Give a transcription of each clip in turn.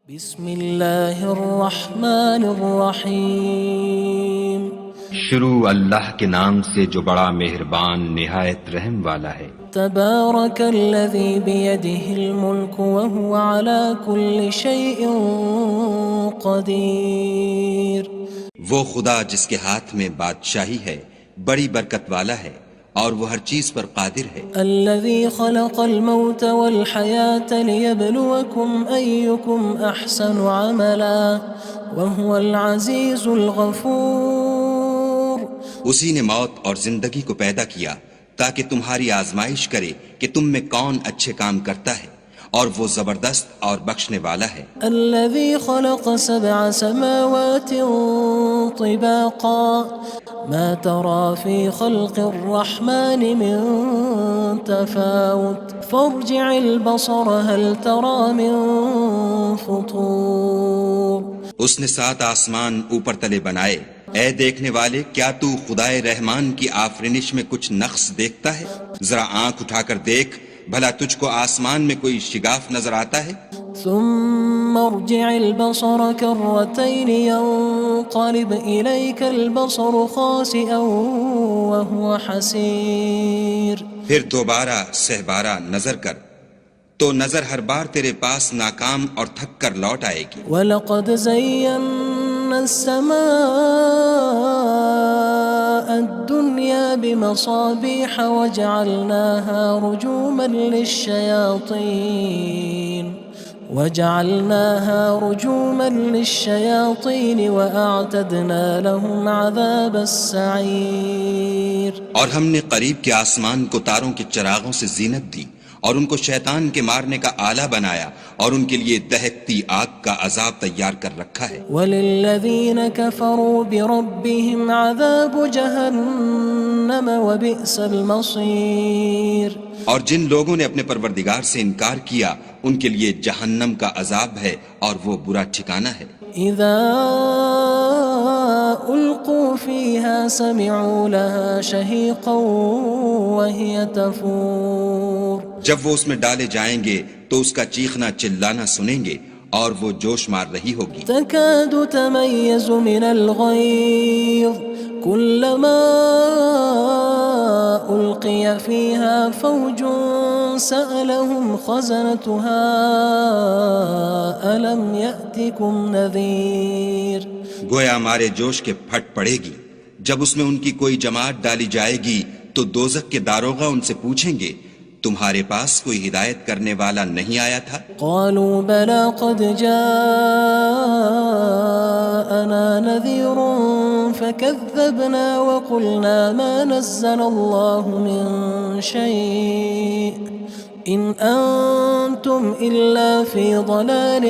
بسم اللہ الرحمن الرحیم شروع اللہ کے نام سے جو بڑا مہربان نہایت رحم والا ہے۔ تبارک الذی بیدہ الملک وہو علی کل شیء قدیر۔ وہ خدا جس کے ہاتھ میں بادشاہی ہے بڑی برکت والا ہے اور وہ ہر چیز پر قادر ہے۔ الذی خلق الموت والحیاة لیبلوکم ایکم احسن عملا وہو العزیز الغفور۔ اسی نے موت اور زندگی کو پیدا کیا تاکہ تمہاری آزمائش کرے کہ تم میں کون اچھے کام کرتا ہے، اور وہ زبردست اور بخشنے والا ہے۔ الذي خلق 7 سماوات طباقا ما ترى في خلق الرحمن من تفاوت فارجع البصر هل ترى من فطور۔ اس نے 7 آسمان اوپر تلے بنائے، اے دیکھنے والے کیا تو خدائے رحمان کی آفرینش میں کچھ نقص دیکھتا ہے؟ ذرا آنکھ اٹھا کر دیکھ، بھلا تجھ کو آسمان میں کوئی شگاف نظر آتا ہے؟ ثم ارجع البصر كرتين ينقلب إليك البصر خاسئا وهو حسير۔ پھر دوبارہ سہبارہ نظر کر تو نظر ہر بار تیرے پاس ناکام اور تھک کر لوٹ آئے گی۔ وَلَقَدْ زَيَّنَّا السَّمَاءَ الدُّنْيَا بِمَصَابِيحَ وَجَعَلْنَاهَا رُجُومًا لِلشَّيَاطِينِ وَأَعْتَدْنَا لَهُمْ عَذَابَ السَّعِيرِ۔ اور ہم نے قریب کے آسمان کو تاروں کے چراغوں سے زینت دی اور ان کو شیطان کے مارنے کا آلہ بنایا، اور ان کے لیے دہکتی آگ کا عذاب تیار کر رکھا ہے۔ وَلِلَّذِينَ كَفَرُوا بِرَبِّهِمْ عَذَابُ جَهَنَّمَ وَبِئْسَ الْمَصِيرُ۔ اور جن لوگوں نے اپنے پروردگار سے انکار کیا ان کے لیے جہنم کا عذاب ہے اور وہ برا ٹھکانہ ہے۔ اذا القوا فيها سمعوا لها شهيقا وهي تفور۔ جب وہ اس میں ڈالے جائیں گے تو اس کا چیخنا چلانا سنیں گے اور وہ جوش مار رہی ہوگی۔ تكاد تميز من الغيظ كلما ألقي فيها فوج سألهم خزنتها ألم يأتكم نذير۔ گویا مارے جوش کے پھٹ پڑے گی۔ جب اس میں ان کی کوئی جماعت ڈالی جائے گی تو دوزخ کے داروغہ ان سے پوچھیں گے تمہارے پاس کوئی ہدایت کرنے والا نہیں آیا تھا؟ قالوا بلى قد جاءنا نذير فكذبنا وقلنا ما نزل الله من شيء إن أنتم إلا في ضلال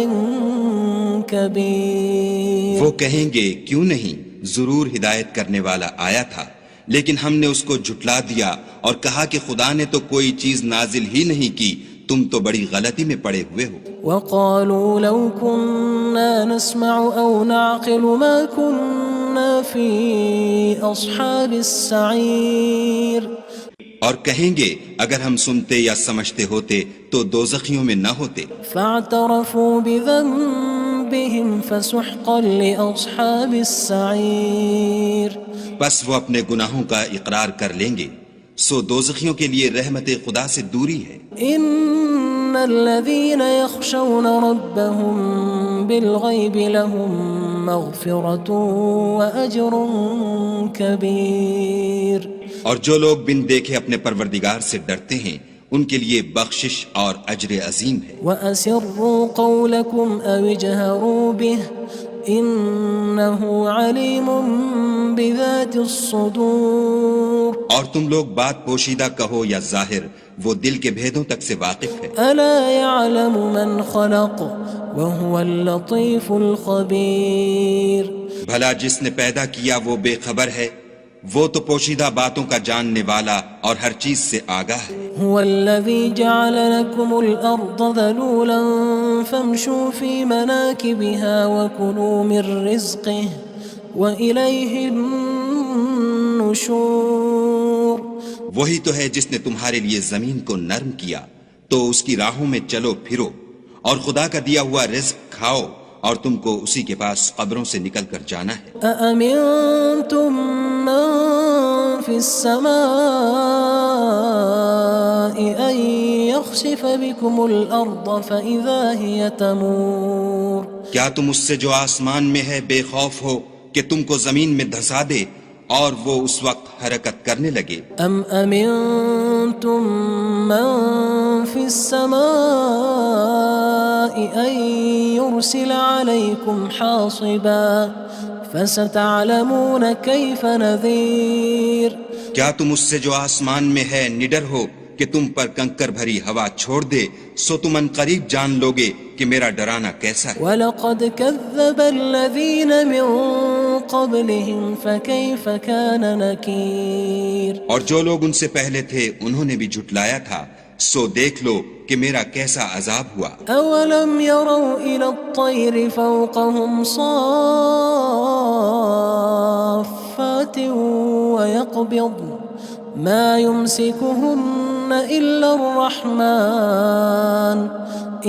كبير۔ وہ کہیں گے کیوں نہیں، ضرور ہدایت کرنے والا آیا تھا، لیکن ہم نے اس کو جھٹلا دیا اور کہا کہ خدا نے تو کوئی چیز نازل ہی نہیں کی، تم تو بڑی غلطی میں پڑے ہوئے ہو۔ وقالوا لو كنا نسمع أو نعقل ما كنا في أصحاب السعير۔ اور کہیں گے اگر ہم سنتے یا سمجھتے ہوتے تو دوزخیوں میں نہ ہوتے۔ فاعترفوا بذنبهم فسحقا لأصحاب السعير۔ بس وہ اپنے گناہوں کا اقرار کر لیں گے، سو دوزخیوں کے لیے رحمت خدا سے دوری ہے۔ ان الذين يخشون ربهم بالغيب لهم مغفرة وأجر كبير۔ اور جو لوگ بن دیکھے اپنے پروردگار سے ڈرتے ہیں ان کے لیے بخشش اور اجر عظیم ہے۔ وأسروا قولكم أو اجهروا به إنه عليم بذات الصدور۔ اور تم لوگ بات پوشیدہ کہو یا ظاہر، وہ دل کے بھیدوں تک سے واقف ہے۔ ألا يعلم من خلق وهو اللطيف الخبير۔ بھلا جس نے پیدا کیا وہ بے خبر ہے، وہ تو پوشیدہ باتوں کا جاننے والا اور ہر چیز سے آگاہ ہے۔ هو الذي جعل لكم الأرض ذلولا فامشوا في مناكبها وكلوا من رزقه وإليه النشور۔ وہی تو ہے جس نے تمہارے لیے زمین کو نرم کیا تو اس کی راہوں میں چلو پھرو اور خدا کا دیا ہوا رزق کھاؤ اور تم کو اسی کے پاس قبروں سے نکل کر جانا ہے۔ أأمنتم من في السماء أن يخسف بكم الأرض فإذا هي تمور کیا تم اس سے جو آسمان میں ہے بے خوف ہو کہ تم کو زمین میں دھسا دے اور وہ اس وقت حرکت کرنے لگے؟ أم أمنتم من في السماء أن يرسل عليكم حاصبا فستعلمون كيف نذير کیا تم اس سے جو آسمان میں ہے نڈر ہو کہ تم پر کنکر بھری ہوا چھوڑ دے، سو تم ان قریب جان لوگے کہ میرا ڈرانا کیسا ہے۔ وَلَقَدْ كَذَّبَ الَّذِينَ مِن قَبْلِهِمْ فَكَيْفَ كَانَ نَكِيرٌ اور جو لوگ ان سے پہلے تھے انہوں نے بھی جھٹلایا تھا، سو دیکھ لو کہ میرا کیسا عذاب ہوا۔ أَوَلَمْ يَرَوْا إِلَى الطَّيْرِ فَوْقَهُمْ صَافَّاتٍ وَيَقْبِضْنَ مَا يُمْسِكُهُنَّ إِلَّا الرَّحْمَنُ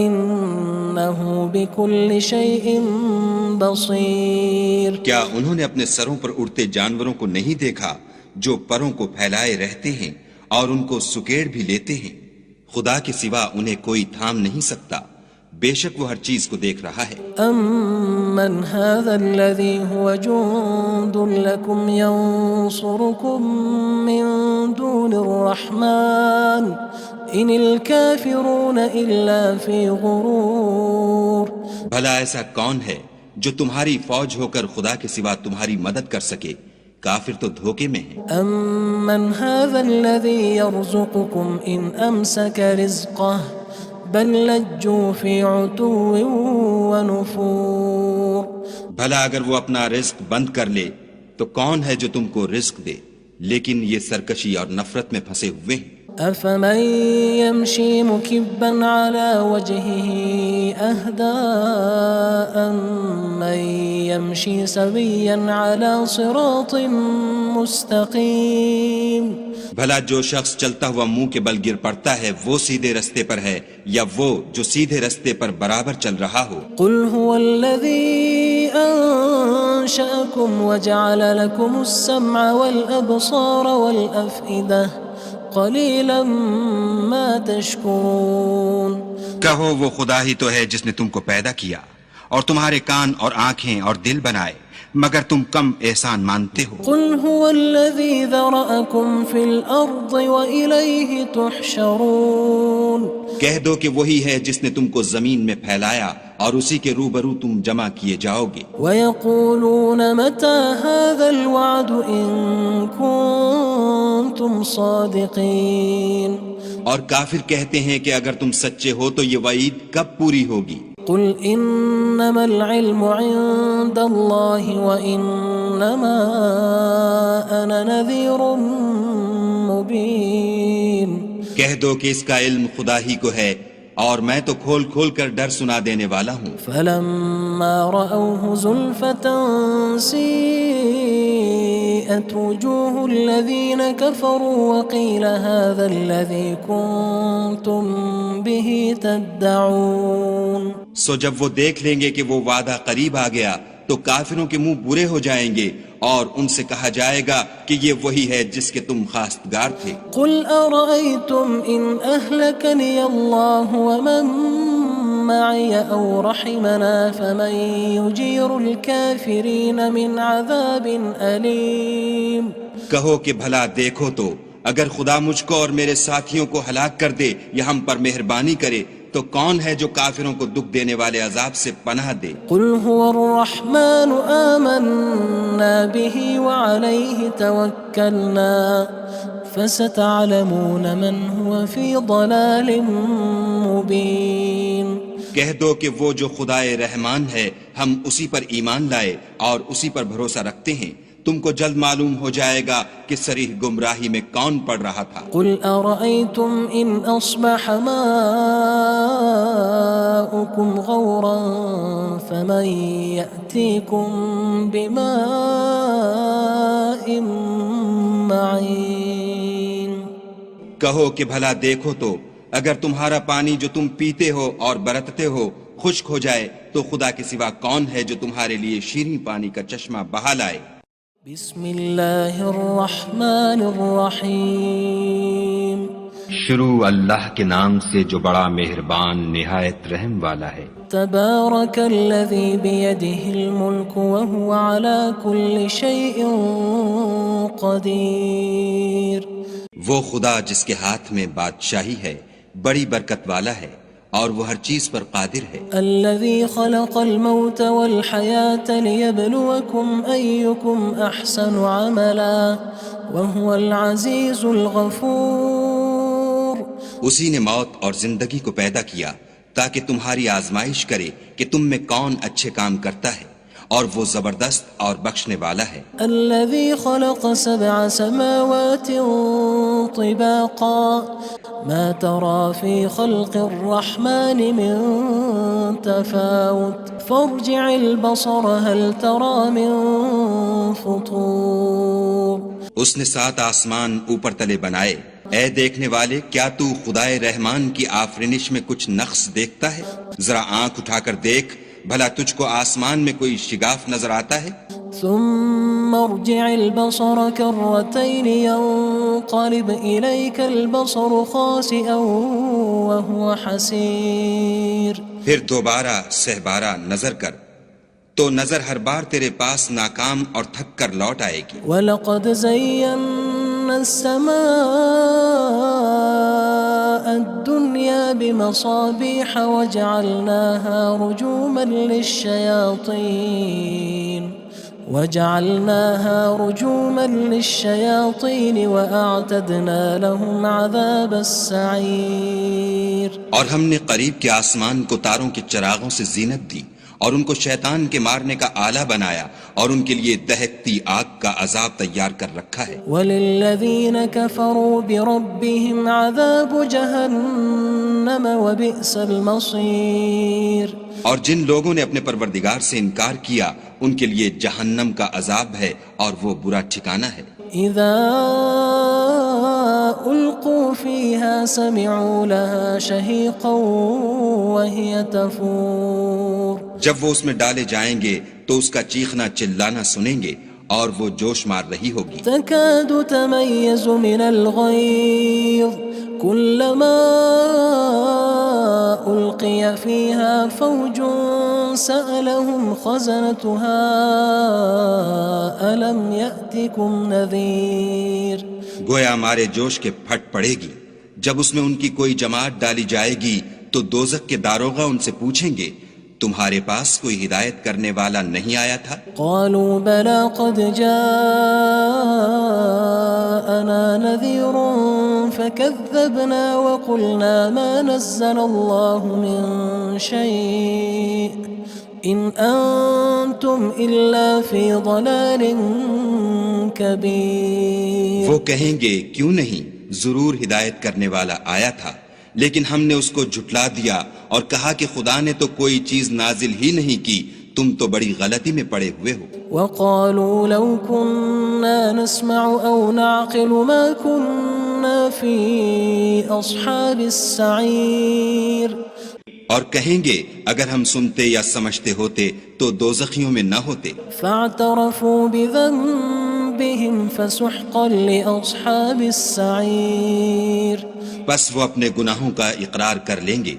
إِنَّهُ بِكُلِّ شَيْءٍ بَصِيرٌ کیا انہوں نے اپنے سروں پر اڑتے جانوروں کو نہیں دیکھا جو پروں کو پھیلائے رہتے ہیں اور ان کو سکیڑ بھی لیتے ہیں؟ خدا کے سوا انہیں کوئی تھام نہیں سکتا، بے شک وہ ہر چیز کو دیکھ رہا ہے۔ أَمَّنْ هَذَا الَّذِي هُوَ جُندٌ لَكُمْ يَنصُرُكُم مِّن دُونِ الرَّحْمَنِ إِنِ الْكَافِرُونَ إِلَّا فِي غُرُورٍ بھلا ایسا کون ہے جو تمہاری فوج ہو کر خدا کے سوا تمہاری مدد کر سکے؟ کافر تو دھوکے میں ہیں۔ أَمَّنْ هَذَا الَّذِي يَرْزُقُكُمْ إِنْ أَمْسَكَ رِزْقَهُ بَلْ لَجُّوا فِي عُتُوٍّ وَنُفُورٍ بھلا اگر وہ اپنا رزق بند کر لے تو کون ہے جو تم کو رزق دے؟ لیکن یہ سرکشی اور نفرت میں پھنسے ہوئے ہیں۔ أَفَمَن يَمْشِي مُكِبًّا عَلَى وَجْهِهِ أَهْدَىٰ أَمَّن يَمْشِي سَوِيًّا عَلَى صِرَاطٍ مُّسْتَقِيمٍ بھلا جو شخص چلتا ہوا منہ کے بل گر پڑتا ہے وہ سیدھے رستے پر ہے یا وہ جو سیدھے رستے پر برابر چل رہا ہو؟ قُلْ هُوَ الَّذِي أَنشَأَكُمْ وَجَعَلَ لَكُمُ السَّمْعَ وَالْأَبْصَارَ وَالْأَفْئِدَةَ قَلِيلًا مَا تَشْكُرُونَ کہو وہ خدا ہی تو ہے جس نے تم کو پیدا کیا اور تمہارے کان اور آنکھیں اور دل بنائے، مگر تم کم احسان مانتے ہو۔ قُلْ هُوَ الَّذِي ذَرَأَكُمْ فِي الْأَرْضِ وَإِلَيْهِ تُحْشَرُونَ کہہ دو کہ وہی ہے جس نے تم کو زمین میں پھیلایا اور اسی کے روبرو تم جمع کیے جاؤ گے۔ وَيَقُولُونَ مَتَى هَذَا الْوَعْدُ إِن كُنتُمْ صَادِقِينَ اور کافر کہتے ہیں کہ اگر تم سچے ہو تو یہ وعید کب پوری ہوگی؟ قُلْ إِنَّمَا الْعِلْمُ عِندَ اللَّهِ وَإِنَّمَا أَنَا نَذِيرٌ مُّبِينٌ کہہ دو کہ اس کا علم خدا ہی کو ہے اور میں تو کھول کھول کر ڈر سنا دینے والا ہوں۔ فَلَمَّا رَأَوْهُ زُلْفَةً سِيئَتْ وُجُوهُ الَّذِينَ كَفَرُوا وَقِيلَ هَذَا الَّذِي كُنتُم بِهِ تَدَّعُونَ سو جب وہ دیکھ لیں گے کہ وہ وعدہ قریب آ گیا تو کافروں کے منہ برے ہو جائیں گے اور ان سے کہا جائے گا کہ یہ وہی ہے جس کے تم خواستگار تھے۔ قُلْ أَرَأَيْتُمْ إِنْ أَهْلَكَنِيَ اللَّهُ وَمَن مَّعِيَ أَوْ رَحِمَنَا فَمَن يُجِيرُ الْكَافِرِينَ مِنْ عَذَابٍ أَلِيمٍ کہو کہ بھلا دیکھو تو اگر خدا مجھ کو اور میرے ساتھیوں کو ہلاک کر دے یا ہم پر مہربانی کرے تو کون ہے جو کافروں کو دکھ دینے والے عذاب سے پناہ دے؟ قُلْ هُوَ الرَّحْمَنُ آمَنَّا بِهِ وَعَلَيْهِ تَوَكَّلْنَا فَسَتَعْلَمُونَ مَنْ هُوَ فِي ضَلَالٍ مُّبِينٍ کہہ دو کہ وہ جو خدائے رحمان ہے ہم اسی پر ایمان لائے اور اسی پر بھروسہ رکھتے ہیں، تم کو جلد معلوم ہو جائے گا کہ صریح گمراہی میں کون پڑ رہا تھا۔ قُلْ أَرَأَيْتُمْ إِنْ أَصْبَحَ مَاؤُكُمْ غَوْرًا فَمَن يَأْتِيكُم بِمَاءٍ مَّعِينٍ کہو کہ بھلا دیکھو تو اگر تمہارا پانی جو تم پیتے ہو اور برتتے ہو خشک ہو جائے تو خدا کے سوا کون ہے جو تمہارے لیے شیریں پانی کا چشمہ بہا لائے؟ بسم اللہ الرحمن الرحیم شروع اللہ کے نام سے جو بڑا مہربان نہایت رحم والا ہے۔ تبارک الذی بیدہ الملک وہو علی کل شیء قدیر۔ وہ خدا جس کے ہاتھ میں بادشاہی ہے بڑی برکت والا ہے اور وہ ہر چیز پر قادر ہے۔ الذي خلق الموت والحياة ليبلوكم أيكم أحسن عملا وهو العزيز الغفور۔ اسی نے موت اور زندگی کو پیدا کیا تاکہ تمہاری آزمائش کرے کہ تم میں کون اچھے کام کرتا ہے، اور وہ زبردست اور بخشنے والا ہے۔ الذي خلق 7 سماوات طباقا ما ترى في خلق الرحمن من تفاوت فارجع البصر هل ترى من فطور۔ اس نے 7 آسمان اوپر تلے بنائے، اے دیکھنے والے کیا تو خدائے رحمان کی آفرینش میں کچھ نقص دیکھتا ہے؟ ذرا آنکھ اٹھا کر دیکھ، بھلا تجھ کو آسمان میں کوئی شگاف نظر آتا ہے؟ ثم ارجع البصر كرتين ينقلب إليك البصر خاسئا وهو حسير۔ پھر دوبارہ سہبارہ نظر کر تو نظر ہر بار تیرے پاس ناکام اور تھک کر لوٹ آئے گی۔ وَلَقَدْ زَيَّنَّا السَّمَاءَ الدُّنْيَا بِمَصَابِيحَ وَجَعَلْنَاهَا رُجُومًا لِلشَّيَاطِينِ وَأَعْتَدْنَا لَهُمْ عَذَابَ السَّعِيرِ۔ اور ہم نے قریب کے آسمان کو تاروں کے چراغوں سے زینت دی اور ان کو شیطان کے مارنے کا آلہ بنایا اور ان کے لیے دہکتی آگ کا عذاب تیار کر رکھا ہے۔ وَلِلَّذِينَ كَفَرُوا بِرَبِّهِمْ عَذَابُ جَهَنَّمَ وَبِئْسَ الْمَصِيرُ۔ اور جن لوگوں نے اپنے پروردگار سے انکار کیا ان کے لیے جہنم کا عذاب ہے اور وہ برا ٹھکانہ ہے۔ اذا القوا فيها سمعوا لها شهيقا وهي تفور۔ جب وہ اس میں ڈالے جائیں گے تو اس کا چیخنا چلانا سنیں گے اور وہ جوش مار رہی ہوگی۔ تكاد تميز من الغيظ كلما ألقي فيها فوج سألهم خزنتها ألم يأتكم نذير۔ گویا مارے جوش کے پھٹ پڑے گی جب اس میں ان کی کوئی جماعت ڈالی جائے گی تو دوزخ کے داروغہ ان سے پوچھیں گے تمہارے پاس کوئی ہدایت کرنے والا نہیں آیا تھا؟ قالوا بلى قد جاءنا نذير فكذبنا وقلنا ما نزل الله من شيء إن أنتم إلا في ضلال كبير۔ وہ کہیں گے کیوں نہیں، ضرور ہدایت کرنے والا آیا تھا، لیکن ہم نے اس کو جھٹلا دیا اور کہا کہ خدا نے تو کوئی چیز نازل ہی نہیں کی، تم تو بڑی غلطی میں پڑے ہوئے ہو۔ وقالوا لو كنا نسمع أو نعقل ما كنا في أصحاب السعير۔ اور کہیں گے اگر ہم سنتے یا سمجھتے ہوتے تو دوزخیوں میں نہ ہوتے۔ فاعترفوا بذنبهم فسحقا لأصحاب السعير۔ بس وہ اپنے گناہوں کا اقرار کر لیں گے،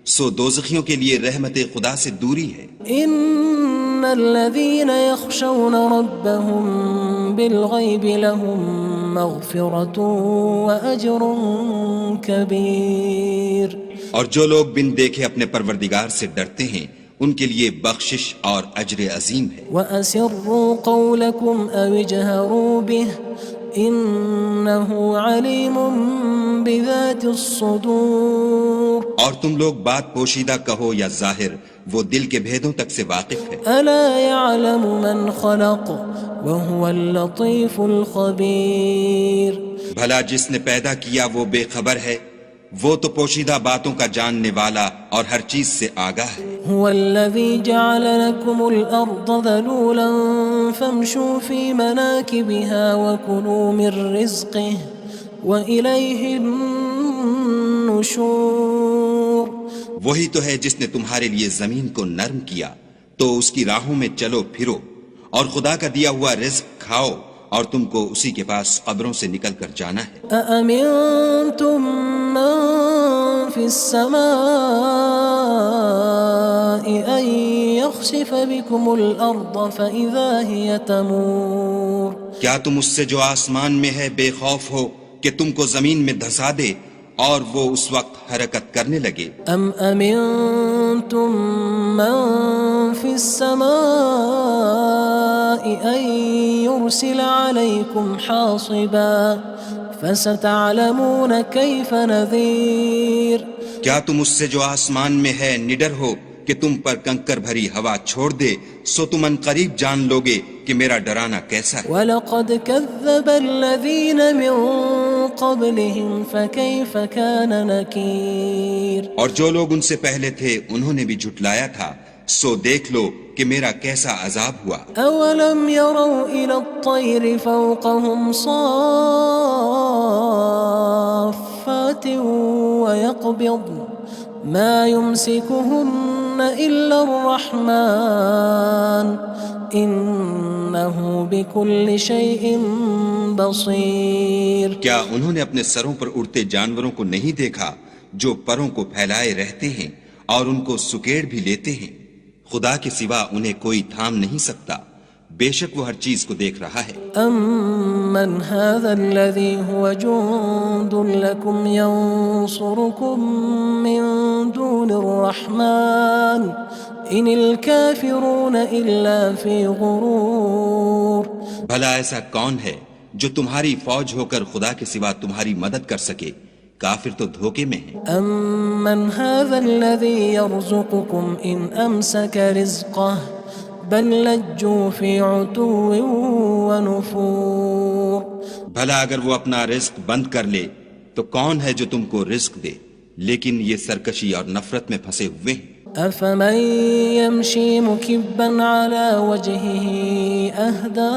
سو دوزخیوں کے لیے رحمت خدا سے دوری ہے۔ ان الذين يخشون ربهم بالغيب لهم مغفرة وأجر كبير۔ اور جو لوگ بن دیکھے اپنے پروردگار سے ڈرتے ہیں ان کے لیے بخشش اور اجر عظیم ہے۔ وَأَسِرُّوا قَوْلَكُمْ أَوِ اجْهَرُوا بِهِ إِنَّهُ عَلِيمٌ بِذَاتِ الصُّدُورِ۔ اور تم لوگ بات پوشیدہ کہو یا ظاہر، وہ دل کے بھیدوں تک سے واقف ہے۔ أَلَا يَعْلَمُ مَنْ خَلَقَ وَهُوَ اللَّطِيفُ الْخَبِيرُ۔ بھلا جس نے پیدا کیا وہ بے خبر ہے، وہ تو پوشیدہ باتوں کا جاننے والا اور ہر چیز سے آگاہ ہے۔ هو الذي جعل لكم الأرض ذلولا فامشوا في مناكبها وكلوا من رزقه وإليه النشور۔ النشور وہی تو ہے جس نے تمہارے لیے زمین کو نرم کیا تو اس کی راہوں میں چلو پھرو، اور خدا کا دیا ہوا رزق کھاؤ، اور تم کو اسی کے پاس قبروں سے نکل کر جانا ہے۔ أأمنتم من في السماء أن يخسف بكم الأرض فإذا هي تمور کیا تم اس سے جو آسمان میں ہے بے خوف ہو کہ تم کو زمین میں دھسا دے اور وہ اس وقت حرکت کرنے لگے؟ أم أمنتم من في السماء أن يرسل عليكم حاصبا فستعلمون كيف نذير کیا تم اس سے جو آسمان میں ہے نڈر ہو کہ تم پر کنکر بھری ہوا چھوڑ دے، سو تم ان قریب جان لوگے کہ میرا ڈرانا کیسا ہے۔ وَلَقَدْ كَذَّبَ الَّذِينَ مِن قَبْلِهِمْ فَكَيْفَ كَانَ نَكِيرٌ اور جو لوگ ان سے پہلے تھے انہوں نے بھی جھٹلایا تھا، سو دیکھ لو کہ میرا کیسا عذاب ہوا۔ أَوَلَمْ يَرَوْا إِلَى الطَّيْرِ فَوْقَهُمْ صَافَّاتٍ وَيَقْبِضْنَ مَا يُمْسِكُهُنَّ إِلَّا الرَّحْمَنُ إِنَّهُ بِكُلِّ شَيْءٍ بَصِيرٌ کیا انہوں نے اپنے سروں پر اڑتے جانوروں کو نہیں دیکھا جو پروں کو پھیلائے رہتے ہیں اور ان کو سکیڑ بھی لیتے ہیں؟ خدا کے سوا انہیں کوئی تھام نہیں سکتا، بے شک وہ ہر چیز کو دیکھ رہا ہے۔ أَمَّنْ هَذَا الَّذِي هُوَ جُندٌ لَكُمْ يَنصُرُكُم مِّن دُونِ الرَّحْمَنِ إِنِ الْكَافِرُونَ إِلَّا فِي غُرُورٍ بھلا ایسا کون ہے جو تمہاری فوج ہو کر خدا کے سوا تمہاری مدد کر سکے؟ کافر تو دھوکے میں ہیں۔ أَمَّنْ هَذَا الَّذِي يَرْزُقُكُمْ إِنْ أَمْسَكَ رِزْقَهُ بَلْ لَجُّوا فِي عُتُوٍّ وَنُفُورٍ بھلا اگر وہ اپنا رزق بند کر لے تو کون ہے جو تم کو رزق دے؟ لیکن یہ سرکشی اور نفرت میں پھنسے ہوئے ہیں۔ أَفَمَن يَمْشِي مُكِبًّا عَلَى وَجْهِهِ أَهْدَىٰ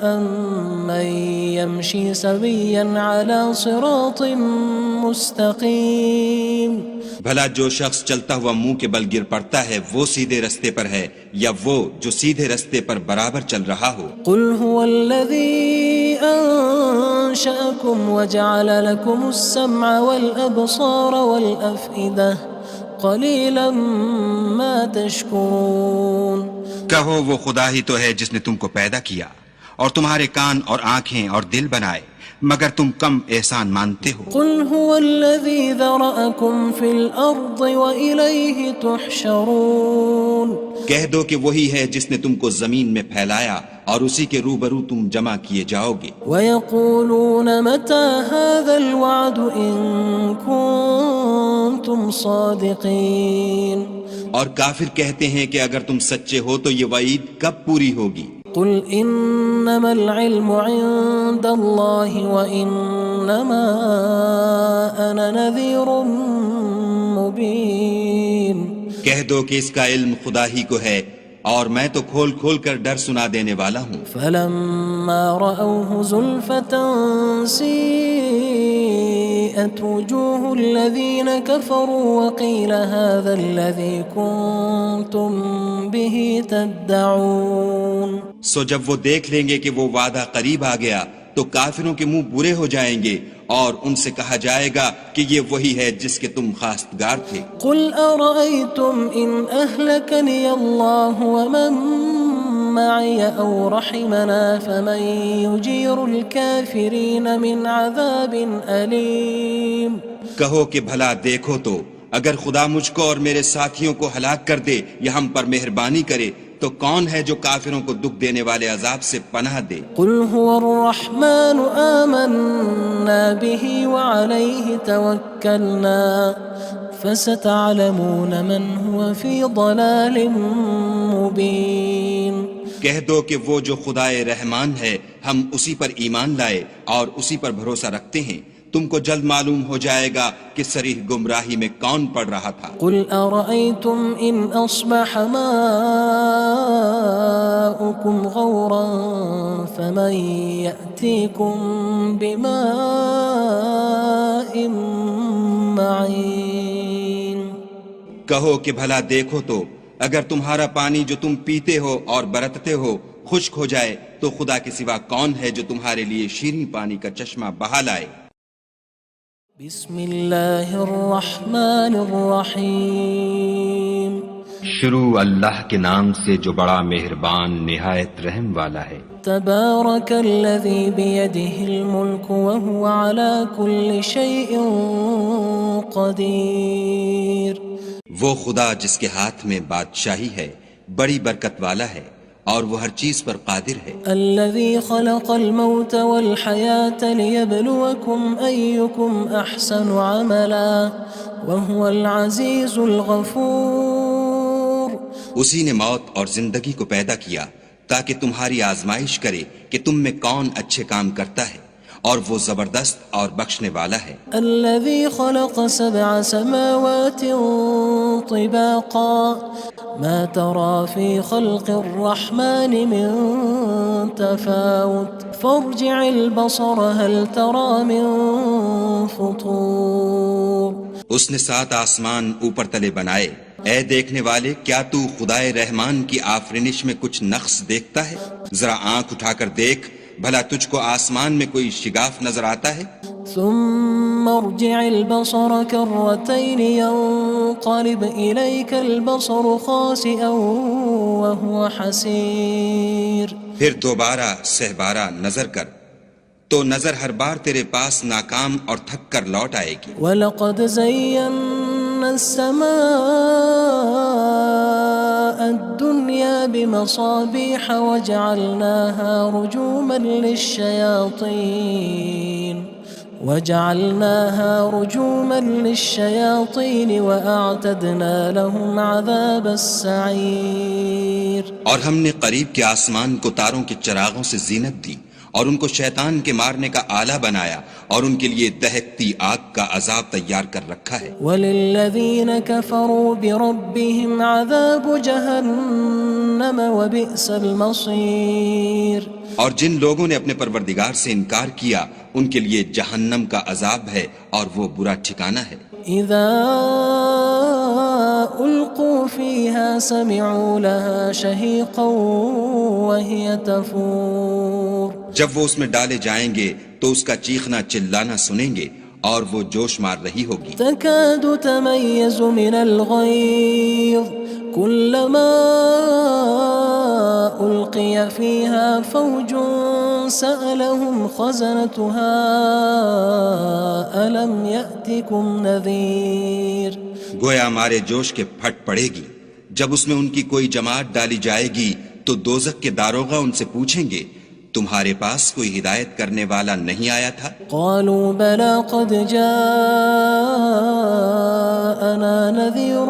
أَمَّن يَمْشِي سَوِيًّا عَلَى صِرَاطٍ مُّسْتَقِيمٍ بھلا جو شخص چلتا ہوا منہ کے بل گر پڑتا ہے وہ سیدھے رستے پر ہے یا وہ جو سیدھے رستے پر برابر چل رہا ہو؟ قُلْ هُوَ الَّذِي أَنشَأَكُمْ وَجَعَلَ لَكُمُ السَّمْعَ وَالْأَبْصَارَ وَالْأَفْئِدَةَ قَلِيلًا مَا تَشْكُرُونَ کہو وہ خدا ہی تو ہے جس نے تم کو پیدا کیا اور تمہارے کان اور آنکھیں اور دل بنائے، مگر تم کم احسان مانتے ہو۔ قُلْ هُوَ الَّذِي ذَرَأَكُمْ فِي الْأَرْضِ وَإِلَيْهِ تُحْشَرُونَ کہہ دو کہ وہی ہے جس نے تم کو زمین میں پھیلایا اور اسی کے روبرو تم جمع کیے جاؤ گے۔ وَيَقُولُونَ مَتَى هَذَا الْوَعْدُ إِن كُنتُمْ صَادِقِينَ اور کافر کہتے ہیں کہ اگر تم سچے ہو تو یہ وعید کب پوری ہوگی؟ قُلْ إِنَّمَا الْعِلْمُ عِندَ اللَّهِ وَإِنَّمَا أَنَا نَذِيرٌ مُّبِينٌ کہہ دو کہ اس کا علم خدا ہی کو ہے اور میں تو کھول کھول کر ڈر سنا دینے والا ہوں۔ فَلَمَّا رَأَوْهُ زُلْفَةً سِيئَتْ وُجُوهُ الَّذِينَ كَفَرُوا وَقِيلَ هَذَا الَّذِي كُنتُم بِهِ تَدَّعُونَ سو جب وہ دیکھ لیں گے کہ وہ وعدہ قریب آ گیا تو کافروں کے منہ برے ہو جائیں گے اور ان سے کہا جائے گا کہ یہ وہی ہے جس کے تم خواستگار تھے۔ قُلْ أَرَأَيْتُمْ إِنْ أَهْلَكَنِيَ اللَّهُ وَمَن مَّعِيَ أَوْ رَحِمَنَا فَمَن يُجِيرُ الْكَافِرِينَ مِنْ عَذَابٍ أَلِيمٍ کہو کہ بھلا دیکھو تو اگر خدا مجھ کو اور میرے ساتھیوں کو ہلاک کر دے یا ہم پر مہربانی کرے تو کون ہے جو کافروں کو دکھ دینے والے عذاب سے پناہ دے؟ قُلْ هُوَ الرَّحْمَنُ آمَنَّا بِهِ وَعَلَيْهِ تَوَكَّلْنَا فَسَتَعْلَمُونَ مَنْ هُوَ فِي ضَلَالٍ مُّبِينٍ کہہ دو کہ وہ جو خدائے رحمان ہے ہم اسی پر ایمان لائے اور اسی پر بھروسہ رکھتے ہیں، تم کو جلد معلوم ہو جائے گا کہ صریح گمراہی میں کون پڑ رہا تھا۔ قُلْ أَرَأَيْتُمْ إِنْ أَصْبَحَ مَاؤُكُمْ غَوْرًا فَمَن يَأْتِيكُم بِمَاءٍ کہو کہ بھلا دیکھو تو اگر تمہارا پانی جو تم پیتے ہو اور برتتے ہو خشک ہو جائے تو خدا کے سوا کون ہے جو تمہارے لیے شیریں پانی کا چشمہ بہا لائے؟ بسم اللہ الرحمن الرحیم شروع اللہ کے نام سے جو بڑا مہربان نہایت رحم والا ہے۔ تبارک الذی بیدہ الملک وہو علی کل شیء قدیر۔ وہ خدا جس کے ہاتھ میں بادشاہی ہے بڑی برکت والا ہے اور وہ ہر چیز پر قادر ہے۔ الذي خلق الموت والحياة ليبلوكم أيكم أحسن عملا وهو العزيز الغفور۔ اسی نے موت اور زندگی کو پیدا کیا تاکہ تمہاری آزمائش کرے کہ تم میں کون اچھے کام کرتا ہے اور وہ زبردست اور بخشنے والا ہے۔ الذي خلق 7 سماوات طباقا ما ترى في خلق الرحمن من تفاوت فارجع البصر هل ترى من فطور۔ اس نے 7 آسمان اوپر تلے بنائے، اے دیکھنے والے کیا تو خدائے رحمان کی آفرینش میں کچھ نقص دیکھتا ہے؟ ذرا آنکھ اٹھا کر دیکھ بھلا تجھ کو آسمان میں کوئی شگاف نظر آتا ہے؟ ثم ارجع البصر كرتين ينقلب إليك البصر خاسئا وهو حسير۔ پھر دوبارہ سہبارہ نظر کر تو نظر ہر بار تیرے پاس ناکام اور تھک کر لوٹ آئے گی۔ وَلَقَدْ زَيَّنَّا السَّمَاءَ الدُّنْيَا بِمَصَابِيحَ وَجَعَلْنَاهَا رُجُومًا لِلشَّيَاطِينِ وَأَعْتَدْنَا لَهُمْ عَذَابَ السَّعِيرِ۔ اور ہم نے قریب کے آسمان کو تاروں کے چراغوں سے زینت دی اور ان کو شیطان کے مارنے کا آلہ بنایا اور ان کے لیے دہکتی آگ کا عذاب تیار کر رکھا ہے۔ وَلِلَّذِينَ كَفَرُوا بِرَبِّهِمْ عَذَابُ جَهَنَّمَ وَبِئْسَ الْمَصِيرُ۔ اور جن لوگوں نے اپنے پروردگار سے انکار کیا ان کے لیے جہنم کا عذاب ہے اور وہ برا ٹھکانہ ہے۔ اذا القوا فيها سمعوا لها شهيقا وهي تفور۔ جب وہ اس میں ڈالے جائیں گے تو اس کا چیخنا چلانا سنیں گے اور وہ جوش مار رہی ہوگی۔ تكاد تميز من الغيظ كلما ألقي فيها فوج سألهم خزنتها ألم يأتكم نذير۔ گویا مارے جوش کے پھٹ پڑے گی جب اس میں ان کی کوئی جماعت ڈالی جائے گی تو دوزخ کے داروغہ ان سے پوچھیں گے تمہارے پاس کوئی ہدایت کرنے والا نہیں آیا تھا؟ قالوا بلى قد جاءنا نذير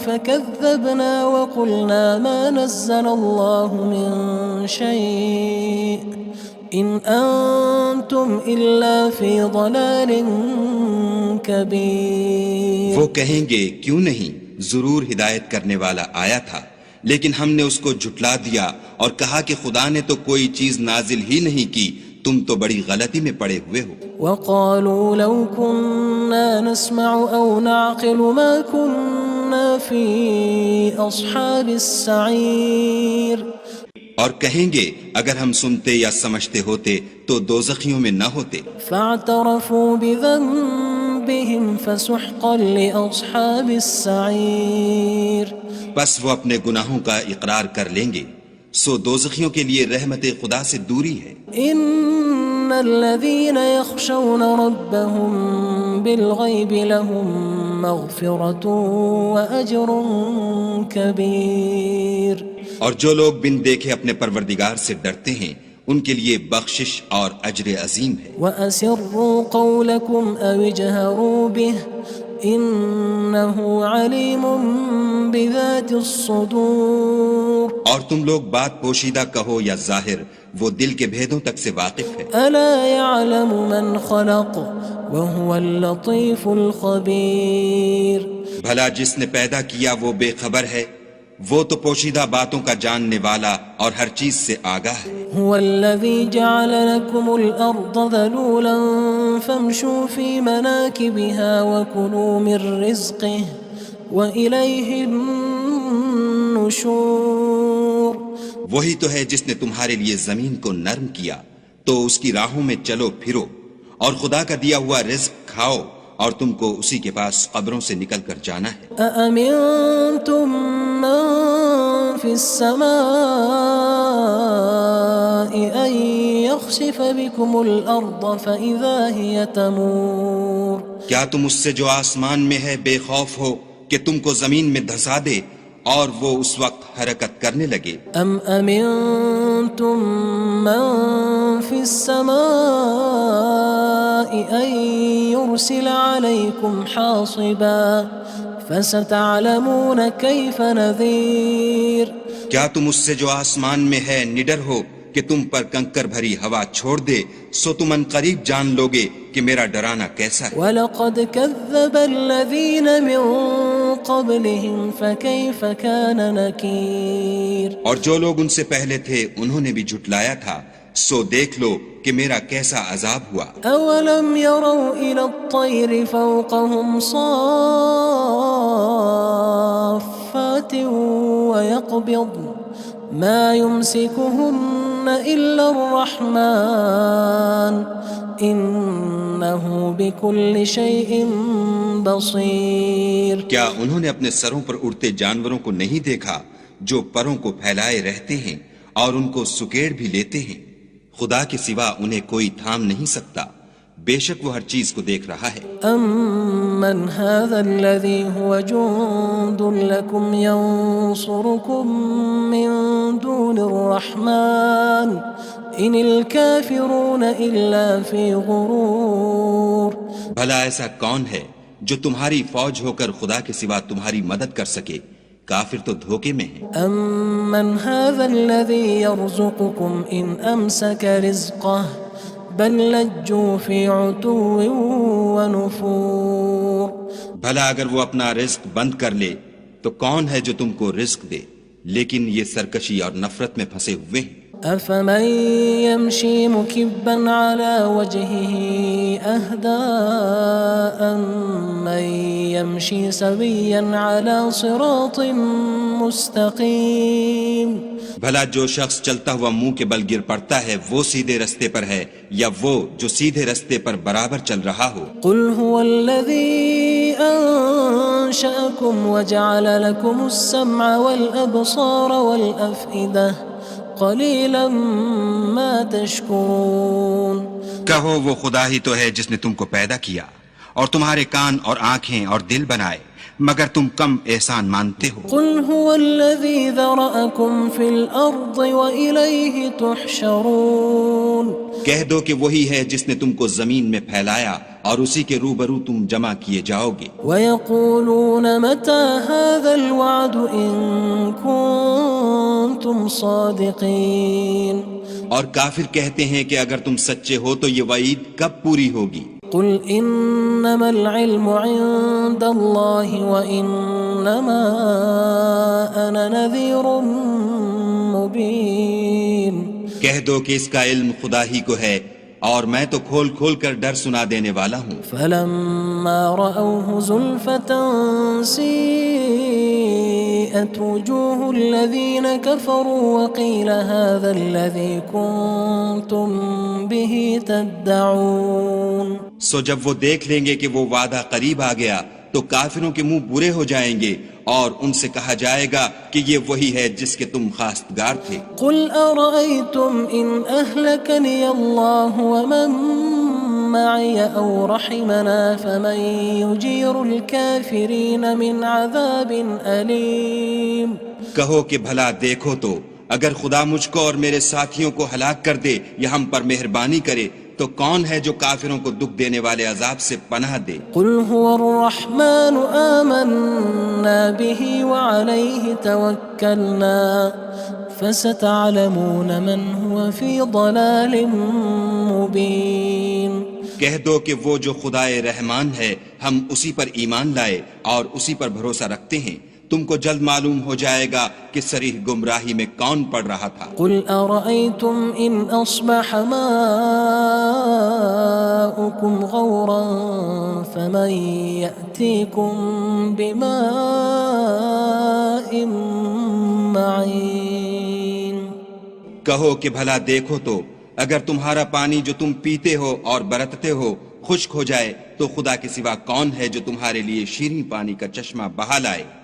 فكذبنا وقلنا ما نزل الله من شيء إن أنتم إلا في ضلال كبير۔ وہ کہیں گے کیوں نہیں، ضرور ہدایت کرنے والا آیا تھا لیکن ہم نے اس کو جھٹلا دیا اور کہا کہ خدا نے تو کوئی چیز نازل ہی نہیں کی، تم تو بڑی غلطی میں پڑے ہوئے ہو۔ وقالوا لو كنا نسمع أو نعقل ما كنا في أصحاب السعير۔ اور کہیں گے اگر ہم سنتے یا سمجھتے ہوتے تو دوزخیوں میں نہ ہوتے۔ فاعترفوا بذنبهم فسحقا لأصحاب السعير۔ بس وہ اپنے گناہوں کا اقرار کر لیں گے، سو دوزخیوں کے لیے رحمت خدا سے دوری ہے۔ ان الذين يخشون ربهم بالغيب لهم مغفرة وأجر كبير۔ اور جو لوگ بن دیکھے اپنے پروردگار سے ڈرتے ہیں ان کے لیے بخشش اور اجر عظیم ہے۔ وَأَسِرُّوا قَوْلَكُمْ أَوِ اجْهَرُوا بِهِ إِنَّهُ عَلِيمٌ بِذَاتِ الصُّدُورِ۔ اور تم لوگ بات پوشیدہ کہو یا ظاہر، وہ دل کے بھیدوں تک سے واقف ہے۔ أَلَا يَعْلَمُ مَنْ خَلَقَ وَهُوَ اللَّطِيفُ الْخَبِيرُ۔ بھلا جس نے پیدا کیا وہ بے خبر ہے، وہ تو پوشیدہ باتوں کا جاننے والا اور ہر چیز سے آگاہ ہے۔ هو الذي جعل لكم الأرض ذلولا فامشوا في مناكبها وكلوا من رزقه وإليه النشور. وہی تو ہے جس نے تمہارے لیے زمین کو نرم کیا تو اس کی راہوں میں چلو پھرو، اور خدا کا دیا ہوا رزق کھاؤ، اور تم کو اسی کے پاس قبروں سے نکل کر جانا ہے. أأمنتم من في السماء أن يخسف بكم الأرض فإذا هي تمور. کیا تم اس سے جو آسمان میں ہے بے خوف ہو کہ تم کو زمین میں دھسا دے اور وہ اس وقت حرکت کرنے لگے؟ أم أمنتم من في السماء أن يرسل عليكم حاصبا فستعلمون كيف نذير. کیا تم اس سے جو آسمان میں ہے نڈر ہو کہ تم پر کنکر بھری ہوا چھوڑ دے، سو تم ان قریب جان لوگے کہ میرا ڈرانا کیسا ہے. وَلَقَدْ كَذَّبَ الَّذِينَ مِن قَبْلِهِمْ فَكَيْفَ كَانَ نَكِيرٌ. اور جو لوگ ان سے پہلے تھے انہوں نے بھی جھٹلایا تھا، سو دیکھ لو کہ میرا کیسا عذاب ہوا. أَوَلَمْ يَرَوْا إِلَى الطَّيْرِ فَوْقَهُمْ صَافَّاتٍ وَيَقْبِضْنَ مَا يُمْسِكُهُنَّ إِلَّا الرَّحْمَنُ إِنَّهُ بِكُلِّ شَيْءٍ بَصِيرٌ. کیا انہوں نے اپنے سروں پر اڑتے جانوروں کو نہیں دیکھا جو پروں کو پھیلائے رہتے ہیں اور ان کو سکیڑ بھی لیتے ہیں؟ خدا کے سوا انہیں کوئی تھام نہیں سکتا، بے شک وہ ہر چیز کو دیکھ رہا ہے. أَمَّنْ هَذَا الَّذِي هُوَ جُندٌ لَكُمْ يَنصُرُكُم مِّن دُونِ الرَّحْمَنِ إِنِ الْكَافِرُونَ إِلَّا فِي غُرُورٍ. بھلا ایسا کون ہے جو تمہاری فوج ہو کر خدا کے سوا تمہاری مدد کر سکے؟ کافر تو دھوکے میں ہیں. أَمَّنْ هَذَا الَّذِي يَرْزُقُكُمْ إِنْ أَمْسَكَ رِزْقَهُ بَلْ لَجُّوا فِي عُتُوٍّ وَنُفُورٍ. بھلا اگر وہ اپنا رزق بند کر لے تو کون ہے جو تم کو رزق دے؟ لیکن یہ سرکشی اور نفرت میں پھنسے ہوئے ہیں. أَفَمَن يَمْشِي مُكِبًّا عَلَى وَجْهِهِ أَهْدَىٰ أَمَّن يَمْشِي سَوِيًّا عَلَى صِرَاطٍ مُّسْتَقِيمٍ. بھلا جو شخص چلتا ہوا منہ کے بل گر پڑتا ہے وہ سیدھے رستے پر ہے یا وہ جو سیدھے رستے پر برابر چل رہا ہو؟ قُلْ هُوَ الَّذِي أَنشَأَكُمْ وَجَعَلَ لَكُمُ السَّمْعَ وَالْأَبْصَارَ وَالْأَفْئِدَةَ قَلِيلًا مَا تَشْكُرُونَ. کہو وہ خدا ہی تو ہے جس نے تم کو پیدا کیا اور تمہارے کان اور آنکھیں اور دل بنائے، مگر تم کم احسان مانتے ہو. قُلْ هُوَ الَّذِي ذَرَأَكُمْ فِي الْأَرْضِ وَإِلَيْهِ تُحْشَرُونَ. کہہ دو کہ وہی ہے جس نے تم کو زمین میں پھیلایا اور اسی کے روبرو تم جمع کیے جاؤ گے. وَيَقُولُونَ مَتَى هَذَا الْوَعْدُ إِن كُنتُمْ صَادِقِينَ. اور کافر کہتے ہیں کہ اگر تم سچے ہو تو یہ وعید کب پوری ہوگی؟ قُلْ إِنَّمَا الْعِلْمُ عِندَ اللَّهِ وَإِنَّمَا أَنَا نَذِيرٌ مُّبِينٌ. کہہ دو کہ اس کا علم خدا ہی کو ہے اور میں تو کھول کھول کر ڈر سنا دینے والا ہوں. فَلَمَّا رَأَوْهُ زُلْفَةً سِيئَتْ وُجُوهُ الَّذِينَ كَفَرُوا وَقِيلَ هَذَا الَّذِي كُنتُم بِهِ تَدَّعُونَ. سو جب وہ دیکھ لیں گے کہ وہ وعدہ قریب آ گیا تو کافروں کے منہ برے ہو جائیں گے اور ان سے کہا جائے گا کہ یہ وہی ہے جس کے تم خواستگار تھے. قُلْ أَرَأَيْتُمْ إِنْ أَهْلَكَنِيَ اللَّهُ وَمَن مَّعِيَ أَوْ رَحِمَنَا فَمَن يُجِيرُ الْكَافِرِينَ مِنْ عَذَابٍ أَلِيمٍ. کہو کہ بھلا دیکھو تو اگر خدا مجھ کو اور میرے ساتھیوں کو ہلاک کر دے یا ہم پر مہربانی کرے تو کون ہے جو کافروں کو دکھ دینے والے عذاب سے پناہ دے؟ قُلْ هُوَ الرَّحْمَنُ آمَنَّا بِهِ وَعَلَيْهِ تَوَكَّلْنَا فَسَتَعْلَمُونَ مَنْ هُوَ فِي ضَلَالٍ مُّبِينٍ. کہہ دو کہ وہ جو خدائے رحمان ہے ہم اسی پر ایمان لائے اور اسی پر بھروسہ رکھتے ہیں، تم کو جلد معلوم ہو جائے گا کہ صریح گمراہی میں کون پڑ رہا تھا۔ قل أرأيتم إن أصبح ماؤكم غورا فمن يأتيكم بماء معين۔ کہو کہ بھلا دیکھو تو اگر تمہارا پانی جو تم پیتے ہو اور برتتے ہو خشک ہو جائے تو خدا کے سوا کون ہے جو تمہارے لیے شیریں پانی کا چشمہ بہا لائے۔